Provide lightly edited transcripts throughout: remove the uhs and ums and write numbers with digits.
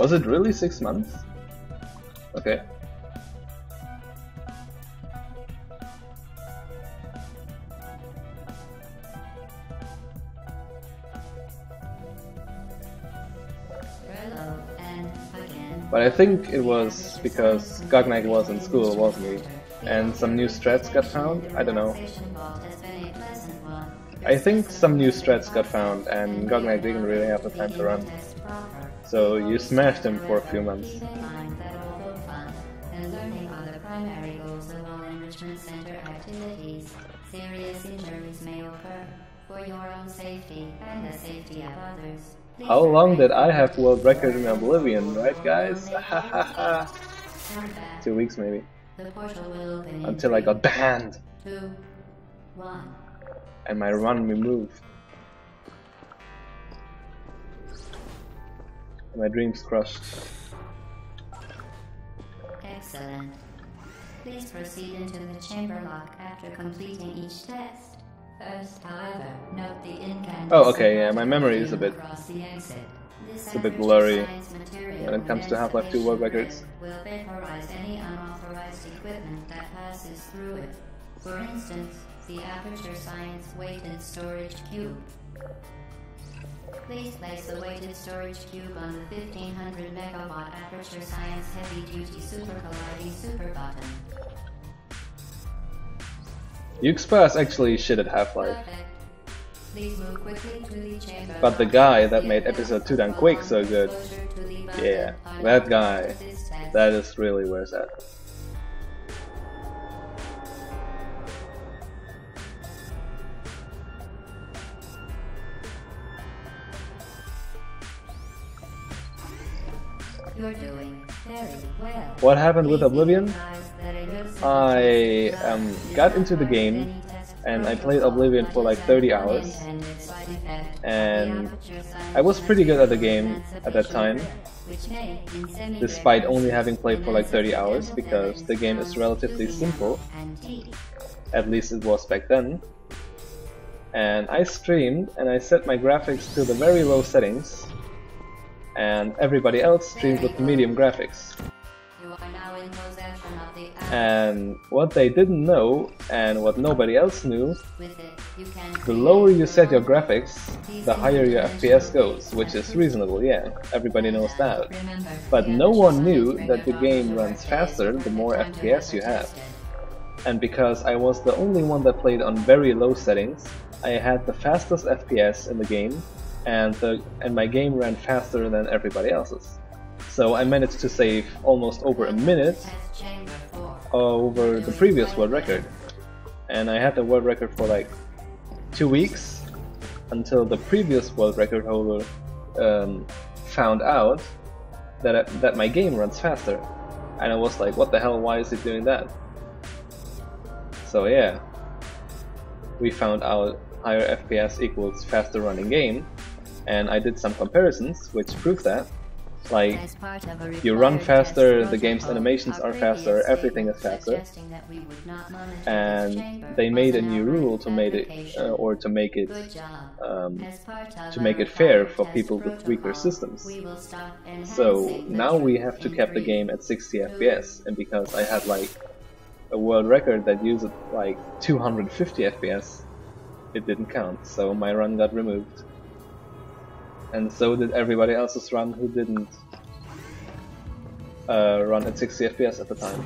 Was it really 6 months? Okay. But I think it was because Gognak was in school, wasn't he? And some new strats got found? I don't know. I think some new strats got found and Gognak didn't really have the time to run. So you smashed him for a few months. Serious injuries may occur for your own safety and the safety of others. How long did I have world record in Oblivion, right guys? 2 weeks maybe. Until I got banned. 2, 1. And my run removed. And my dreams crushed. Excellent. Please proceed into the chamber lock after completing each test. First, however, note the incandescent. Oh, okay, yeah, my memory is it's a bit blurry when it comes to Half-Life 2 world records. Will vaporize any unauthorized equipment that passes through it. For instance, the Aperture Science weighted storage cube. Please place the weighted storage cube on the 1500 megawatt Aperture Science heavy-duty super colliding super button. Yuxpa actually shit at Half-Life. Please move quickly to the chamber. But the guy that made episode 2 done Quake so good, yeah, that guy, that is really where it's at. You're doing very well. What happened with Oblivion? I got into the game and I played Oblivion for like 30 hours and I was pretty good at the game at that time, despite only having played for like 30 hours because the game is relatively simple, at least it was back then. And I streamed and I set my graphics to the very low settings and everybody else streamed with medium graphics. And what they didn't know, and what nobody else knew, the lower you set your graphics, the higher your FPS goes, which is reasonable, yeah, everybody knows that. But no one knew that the game runs faster the more FPS you have. And because I was the only one that played on very low settings, I had the fastest FPS in the game, and my game ran faster than everybody else's. So I managed to save almost over a minute over the previous world record. And I had the world record for like 2 weeks until the previous world record holder found out that my game runs faster. And I was like, what the hell, why is it doing that? So yeah, we found out higher FPS equals faster running game, and I did some comparisons which proved that. Like, you run faster, the game's animations are faster, everything is faster. And they made a new rule to make it fair for people with weaker systems. So now we have to cap the game at 60 FPS, and because I had like a world record that used like 250 FPS, it didn't count, so my run got removed. And so did everybody else's run who didn't run at 60 FPS at the time.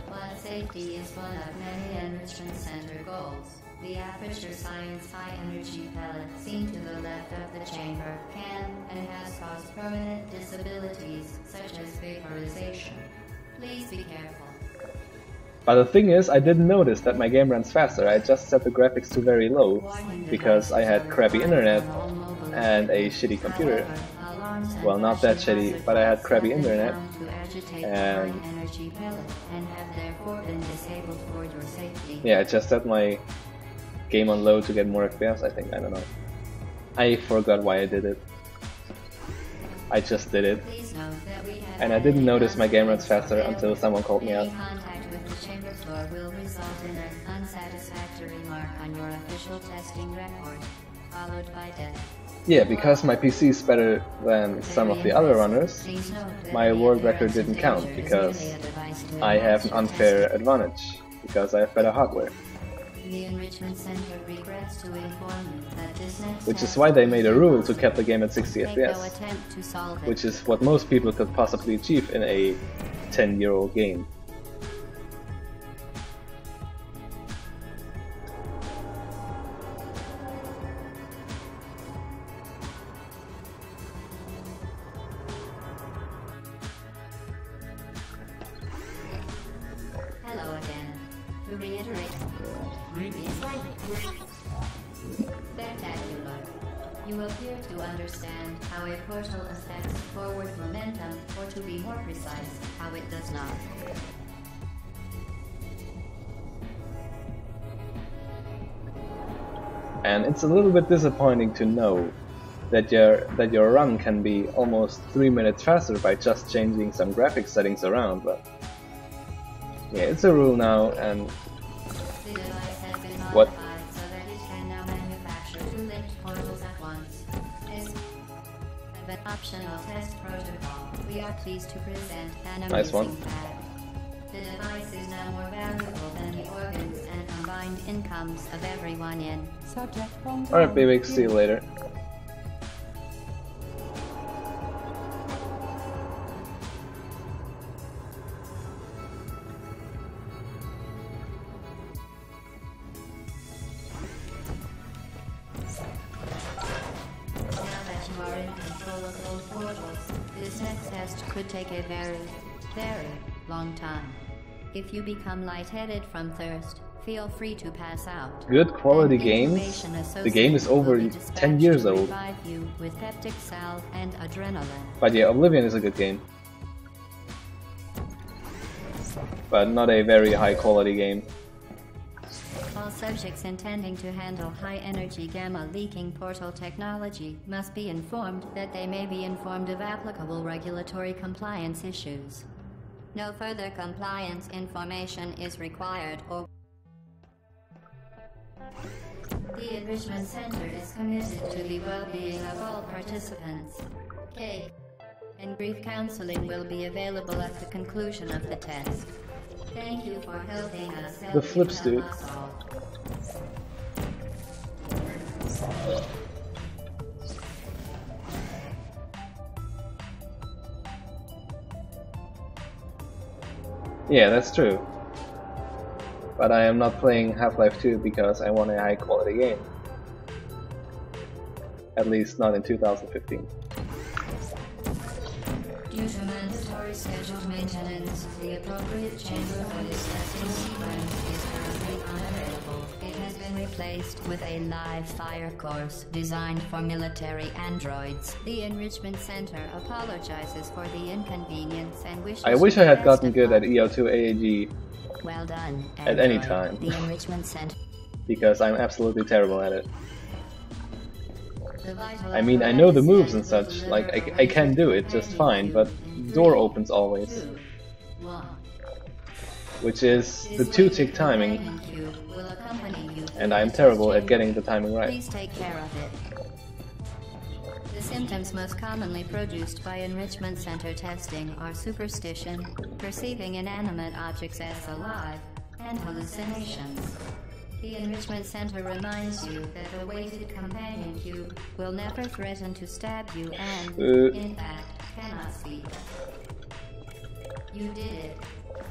While safety is one of many Enrichment Center goals, the Aperture Science High Energy pellet seen to the left of the chamber can and has caused permanent disabilities such as vaporization. Please be careful. But the thing is, I didn't notice that my game runs faster. I just set the graphics to very low because I had crappy internet and a shitty computer. Well, not that shitty, but I had crappy internet and yeah, I just set my game on low to get more FPS, I think, I don't know. I forgot why I did it. I just did it. And I didn't notice my game runs faster until someone called me out. The chamber floor will result in an unsatisfactory mark on your official testing record, followed by death. Yeah, because my PC is better than some of the other runners, my world record didn't count because I have an unfair advantage, because I have better hardware. The Enrichment Center regrets to inform you that this next Which is why they made a rule to cap the game at 60 make no FPS, attempt to solve it. which is what most people could possibly achieve in a 10-year-old game. Hello again. To reiterate, spectacular. You appear to understand how a portal affects forward momentum, or to be more precise, how it does not. And it's a little bit disappointing to know that your run can be almost 3 minutes faster by just changing some graphics settings around, but yeah, it's a rule now, and The device has been What? modified so that it can now manufacture 2 linked portals at once. As an optional test protocol, we are pleased to present an Nice one. amazing fact. The device is now more valuable than the organs and combined incomes of everyone in. alright, baby, see you later. Now that you are in control of those portals, this next test could take a very, very long time. If you become lightheaded from thirst, feel free to pass out. Good quality And games. information The game is associated will over be 10 dispatched years to old. revive you with peptic salve and adrenaline. But yeah, Oblivion is a good game. But not a very high quality game. All subjects intending to handle high-energy gamma-leaking portal technology must be informed that they may be informed of applicable regulatory compliance issues. No further compliance information is required or... The Enrichment Center is committed to the well-being of all participants. Cake and grief counseling will be available at the conclusion of the test. Thank you for helping us help The flips, you dude. help us all. Yeah, that's true. But I am not playing Half-Life 2 because I want a high quality game. At least not in 2015. Due to mandatory scheduled maintenance, the appropriate chamber for this testing sequence is currently unavailable. It has been replaced with a live fire course designed for military androids. The Enrichment Center apologizes for the inconvenience and wishes I wish you I the had best gotten of good luck. at EO2 AAG Well done, at any Android. time. The Enrichment Center. because I'm absolutely terrible at it. The vital I mean, I know the apparatus moves and will such, deliver like a I can do it just fine, but door opens always, 2, 1. which is the 2-tick timing, and I'm terrible at getting the timing right. Please take care of it. The symptoms most commonly produced by Enrichment Center testing are superstition, perceiving inanimate objects as alive, and hallucinations. The Enrichment Center reminds you that a weighted companion cube will never threaten to stab you and, in fact, cannot speak. You did it.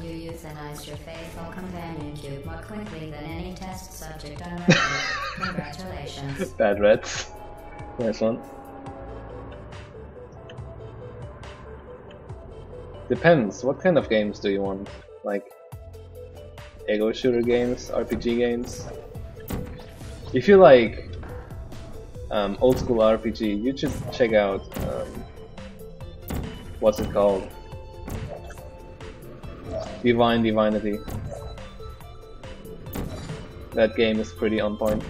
You euthanized your faithful companion cube more quickly than any test subject on record. Congratulations. Bad Reds. Nice one. Depends, what kind of games do you want? Like, ego shooter games, RPG games? If you like old school RPG, you should check out, what's it called? Divine Divinity. That game is pretty on point.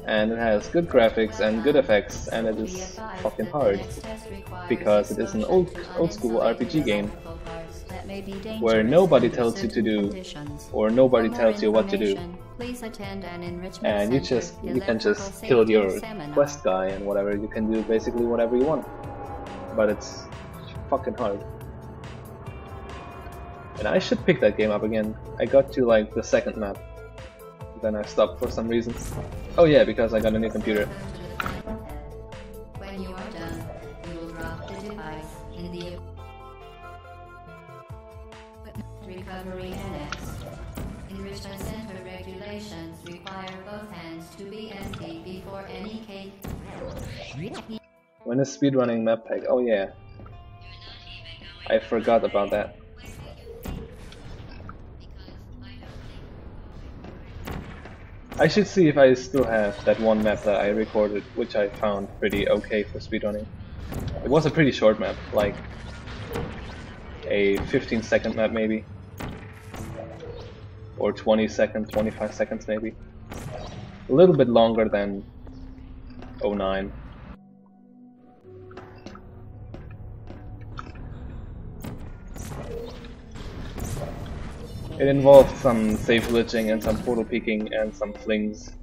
And it has good graphics and good effects, and it is fucking hard because it is an old school RPG game. where nobody tells you to do, or nobody tells you what to do, and you can just kill your quest guy and whatever. You can do basically whatever you want, but it's fucking hard. And I should pick that game up again. I got to like the second map, then I stopped for some reason. Oh yeah, because I got a new computer. When you are done, you will drop the device in the recovery annex. Enrichment Center regulations require both hands to be empty before any cake. When is speedrunning map pack? Oh yeah, I forgot about that. I should see if I still have that one map that I recorded, which I found pretty okay for speedrunning. It was a pretty short map, like a 15-second map maybe, or 20 seconds, 25 seconds maybe. A little bit longer than 09. It involved some safe glitching and some portal peeking and some flings.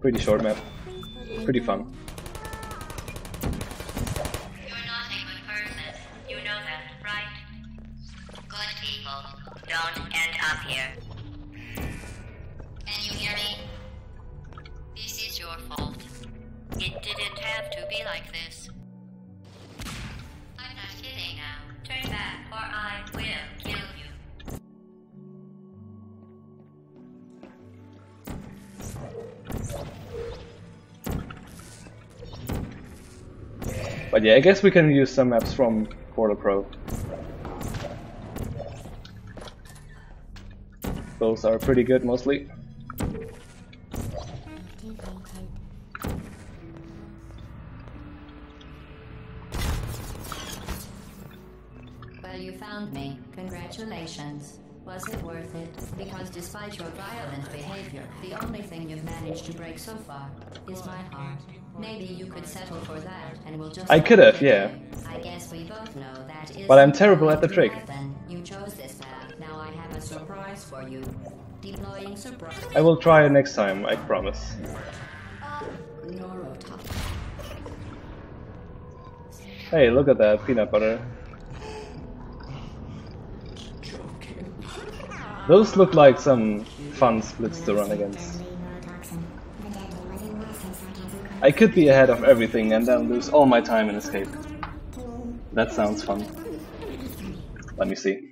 Pretty short map. Pretty fun. You're not a good person. You know that, right? Good people don't end up here. Can you hear me? This is your fault. It didn't have to be like this. I'm not kidding now. Turn back or I will kill you. But yeah, I guess we can use some maps from Portal Pro. Those are pretty good mostly. Well, you found me. Congratulations. Was it worth it? Because despite your violent behavior, the only thing you've managed to break so far is my heart. Maybe you could settle for that and we'll just... I could have, yeah. I guess we both know that is... But I'm terrible at the trick. You chose this path. Now I have a surprise for you. Deploying surprise. I will try next time, I promise. Hey, look at that peanut butter. Those look like some fun splits to run against. I could be ahead of everything and then lose all my time in escape. That sounds fun. Let me see.